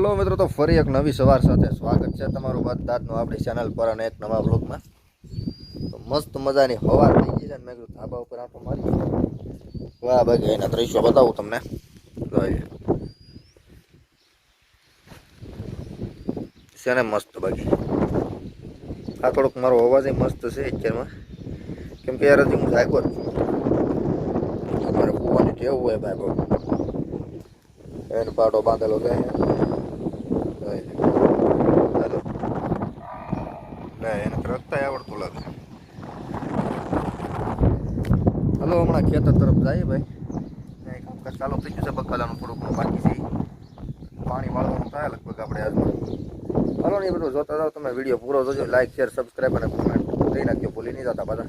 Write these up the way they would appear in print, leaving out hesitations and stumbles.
Hello મિત્રો, તો ફરી એક નવી સવાર સાથે સ્વાગત છે તમારું બધાનું આપણી ચેનલ પર અને એક નવા બ્લોગમાં. તો મસ્ત મજાની હવા થઈ ગઈ છે ને મેં કીધું ધાબા ઉપર આંટો મારી. વાહ ભાઈ, એના દ્રશ્યો બતાવું તમને. છે ને મસ્ત બાકી. આ થોડોક મારો અવાજ મસ્ત છે અત્યારમાં, કેમ કે યાર હજી હું જાગ્યો જ છું. અમારે કૂવાની ટેવ હોય ભાઈ બહુ. એને પાટો બાંધેલો છે. એને રખતા આવડતું લાગે. હલો, હમણાં ખેતર તરફ જાય ભાઈ. કામકાજ ચાલુ થઈ ગયું છે. બકાલાનું થોડુંક બાકી છે. પાણી વાળવાનું થાય લગભગ આપણે આજમાં. હલો ને, એ બધું જોતા જાઓ તમે. વિડીયો પૂરો જોજો. લાઈક, શેર, સબસ્ક્રાઈબ અને કોમેન્ટ કરી નાખજો. ભૂલી નહીં જતા બધા.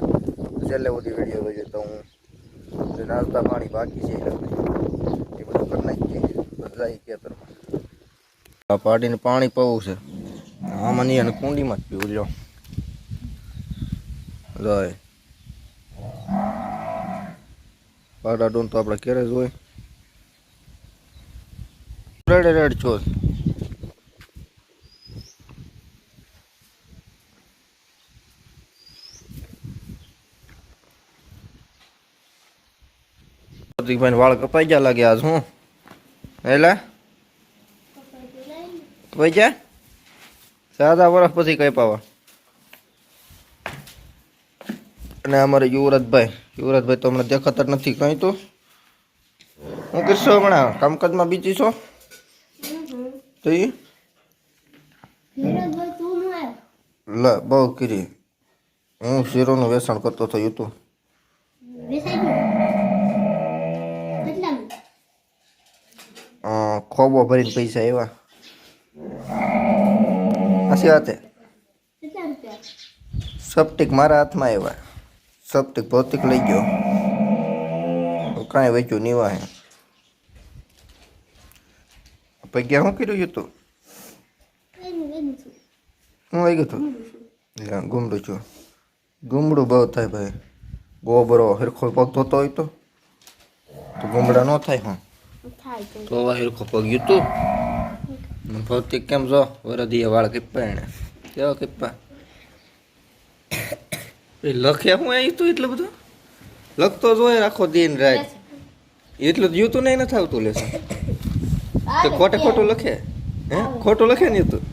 છેલ્લે બધી વિડીયો જોઈજો તો હું નાસ્તા પાણી બાકી છે એ બધું કરી નાખીએ. જાય ખેતરમાં પાડીને પાણી પવું છે. આમાં નહીં અને કુંડીમાં જ પીવું જો. જાય પાડા ડોન તો આપણે ક્યારે જ હોય. રેડ છો. પ્રતિકભાઈ વાળ કપાઈ ગયા લાગે આજ. હું એટલે કપાઈ ગયા સાદા વર્ષ પછી કઈ પાવા. અને અમારે યુવરાજભાઈ તો હમણાં દેખાતા નથી કઈ. તો હું કરશો હમણાં કામકાજમાં બીજી છો તો એ બહુ કરી. હું શીરોનું વેચાણ કરતો થયું હતું. ખોબો ભરીને પૈસા એવા હસી વાતે. સપ્ટિક મારા હાથમાં આવ્યા. સપ્ટિક ભૌતિક લઈ ગયો. કાંઈ વેચ્યું નીવા હે. પૈયા શું કર્યું હતું? શું આવી ગયું હતું? ગુમડું છું. ગુમડું બહુ થાય ભાઈ. ગોબરો હિરખો પગ ધોતો હોય તો ગુમડા ન થાય. હું તો હિરખો પગ ગયું તું. ભૌતિક કેમ જો વરદીએ વાળ કીપા. એને કેવા કીપા લખ્યા હું આવ્યું તું. એટલું બધું લખતો જ હોય આખો દિન રાત. એટલું જ યુતું નહીં નથી આવતું લેસન. તો ખોટે ખોટું લખે. હે ખોટું લખે ને તું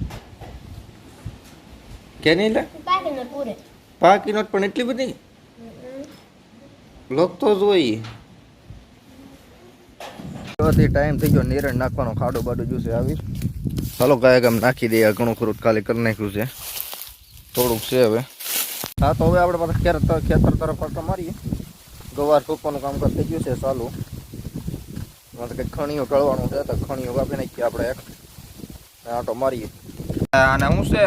કે નહીં લે પાકી નોટ. પણ એટલી બધી લખતો જ હોય. ટાઈમ થઈ ગયો નિરણ નાખવાનો. ખાડો બાડો જોશે આવી. ચાલો ગાય ગામ નાખી દઈએ. ઘણું ખરું ખાલી કરી નાખ્યું છે. થોડુંક છે હવે. હા, તો હવે આપણે પાછા ખેતર તરફ આટો મારીએ. ગવાર ફૂંકવાનું કામકાજ થઈ ગયું છે ચાલુ. કંઈક ખણીઓ ટળવાનું છે તો ખણીઓ કાપી નાખીએ આપણે એક આટો મારીએ. અને શું છે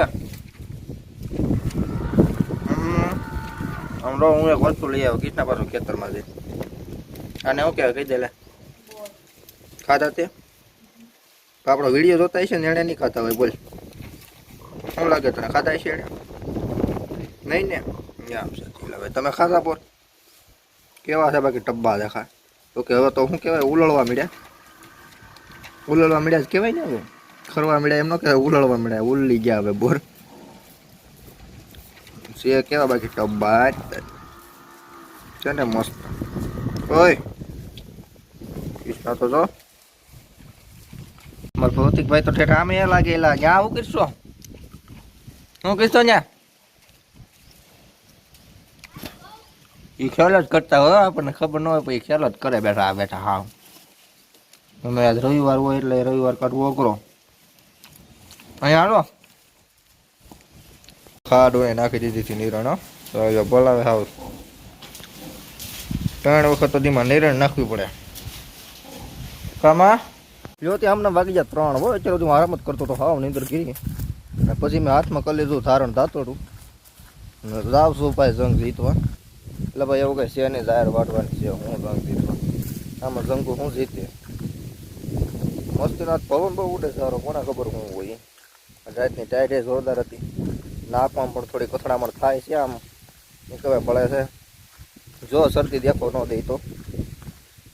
હમણાં હું એક વસ્તુ લઈ આવ્યો કૃષ્ણા પાછું ખેતરમાં જઈ. અને શું કહેવાય કહી દે લે. ખાધા તે આપણો વિડીયો જોતા હશે ને એને નહીં ખાતા હોય. બોલ શું લાગે તને? ખાધા હશે એને? નહીં ને? આમ છે. હવે તમે ખાધા બોલ કેવા છે બાકી ટબ્બા દેખા. તો કે હવે તો શું કહેવાય ઉલળવા મળ્યા જ કહેવાય ને. હવે ખરવા મળ્યા એમ ન કહેવાય. ઉલળવા મળ્યા. ઉલ્લી ગયા હવે બોર છે. કેવા બાકી ટબ્બા છે ને મસ્ત. ઓય કૃષ્ણ તો જો મારા ભૌતિકભાઈ તો ઠેઠ આમે લાગેલા. ત્યાં આવું કરશો હું કહીશો ત્યાં એ ખ્યાલ જ કરતા હોય. આપણને ખબર ન હોય પછી ખ્યાલ જ કરે બેઠા બેઠા. હા અમે આજ રવિવાર હોય એટલે રવિવાર કાઢવું અઘરો. અહીંયા હાલો ખાડ હોય નાખી દીધી હતી નિરણ. બોલાવે હાવ 3 વખત તો દીમાં નિરણ નાખવી પડે. કામાં જો ત્યાં અમને વાગી જાય 3 હોય. અત્યારે હું આરામ જ કરતો હતો. હાવ નીંદર ગીરી. અને પછી મેં હાથમાં કરી લીધું ધારણ ધાતોડું. જાવ છું ભાઈ જંગ જીતવા. એટલે ભાઈ એવું કઈ છે નહીં. જાહેર વાટવાની છે. હું જંગ જીતવા આમાં જંગુ હું જીતે. મસ્તીના પવન બહુ ઉડે સારો. કોને ખબર શું હોય. રાતની ટાઈટ જોરદાર હતી. નાકમાં પણ થોડી કથડામણ થાય છે. આમ કહેવાય પડે છે. જો શરદી દેખો ન દે તો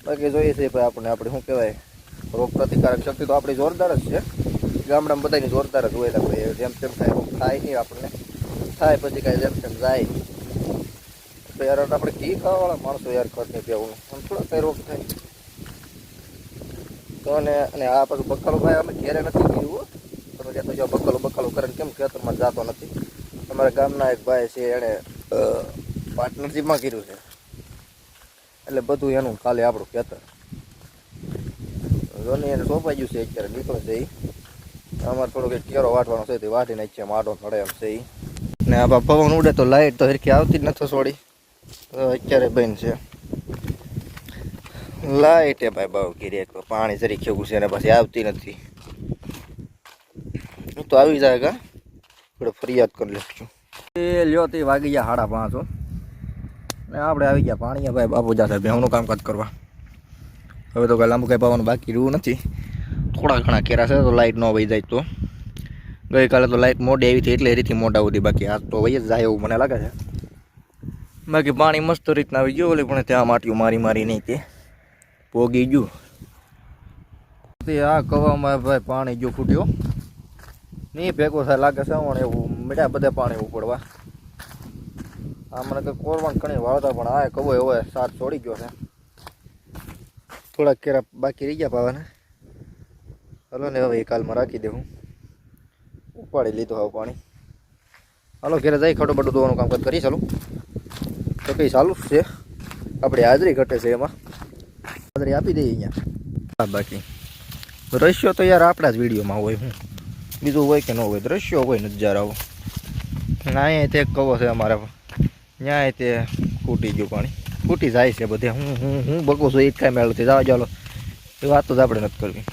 બાકી જોઈએ છે ભાઈ આપણે શું કહેવાય રોગ પ્રતિકારક શક્તિ તો આપણી જોરદાર જ છે. ગામડામાં બધાની જોરદાર જ હોય ભાઈ, જેમ તેમ કાંઈ રોગ થાય નહીં આપણને, થાય પછી કાંઈ જેમ તેમ જાય તો યાર આપણે ઘી ખાવાવાળા માણસો યાર ઘરની પીવું આમ થોડા કાંઈ રોગ થાય તો. અને આ પાછું બકાલો ભાઈ અમે ઘેરે નથી પીવું, તમે કહેતો જો બકાલો કરીને કેમ ખેતરમાં જતો નથી. અમારા ગામના એક ભાઈ છે એણે પાર્ટનરશીપમાં કર્યું છે એટલે બધું એનું ખાલી આપણું ખેતર જોની એને સોંપાઈ ગયું છે. અત્યારે નીકળે છે એ અમારે થોડોક એક કેરો વાટવાનો છે તે વાટી નાખીએ માટો નડે એમ છે એ. ને આ પવન ઉડે તો લાઇટ તો હરખી આવતી જ નથી છોડી, અત્યારે બંધ છે લાઇટ. એ ભાઈ બહુ ગીરી, એક તો પાણી જરી ખેવું છે અને પછી આવતી નથી. હું તો આવી જાય કા થોડે ફરિયાદ કરી લઈશું. એ લ્યો તે વાગી ગયા 5:30 ને આપણે આવી ગયા પાણી ભાઈ બાપુજા સાહેબ બેહુનું કામકાજ કરવા. હવે તો કાંઈ લાંબુ કાંઈ પાવાનું બાકી રહ્યું નથી, થોડા ઘણા કેરા છે તો લાઇટ ન વહી જાય તો. ગઈકાલે તો લાઇટ મોડી આવી હતી એટલે રીતથી મોટા સુધી, બાકી આજ તો વહી જ જાય એવું મને લાગે છે. બાકી પાણી મસ્ત રીતના આવી ગયું, ઓલી પણ ત્યાં માટીઓ મારી નહીં તે પોગી ગયું. તે આ કવામાં ભાઈ પાણી જો ફૂટ્યો નહીં ભેગો થાય લાગે છે પણ એવું મીઠા બધા પાણી ઉપડવા. આ મને તો કોરવાન ઘણી વાળતા પણ આ કવો હવે સાત છોડી ગયો છે. થોડાક કેરા બાકી રહી ગયા પાવાના. હાલો ને હવે કાલમાં રાખી દેવું, ઉપાડી લીધું હવે પાણી. હાલો ઘેરે જઈ ખડો બડું ધોવાનું કામકાજ કરી ચાલું તો કંઈ ચાલુ જ છે. આપણે હાજરી ઘટે છે એમાં હાજરી આપી દઈએ અહીંયા. હા બાકી દ્રશ્યો તો યાર આપણા જ વિડીયોમાં હોય, હું બીજું હોય કે ન હોય, દ્રશ્યો હોય નજારાઓ. અહીંયા તે કહો છે અમારે ત્યાં તે ફૂટી ગયું પાણી, ફૂટી જાય છે બધે. હું બગો છું એ જ કાંઈ મેળવતી જવા ચાલો એ વાત તો જ આપણે નથી કરવી.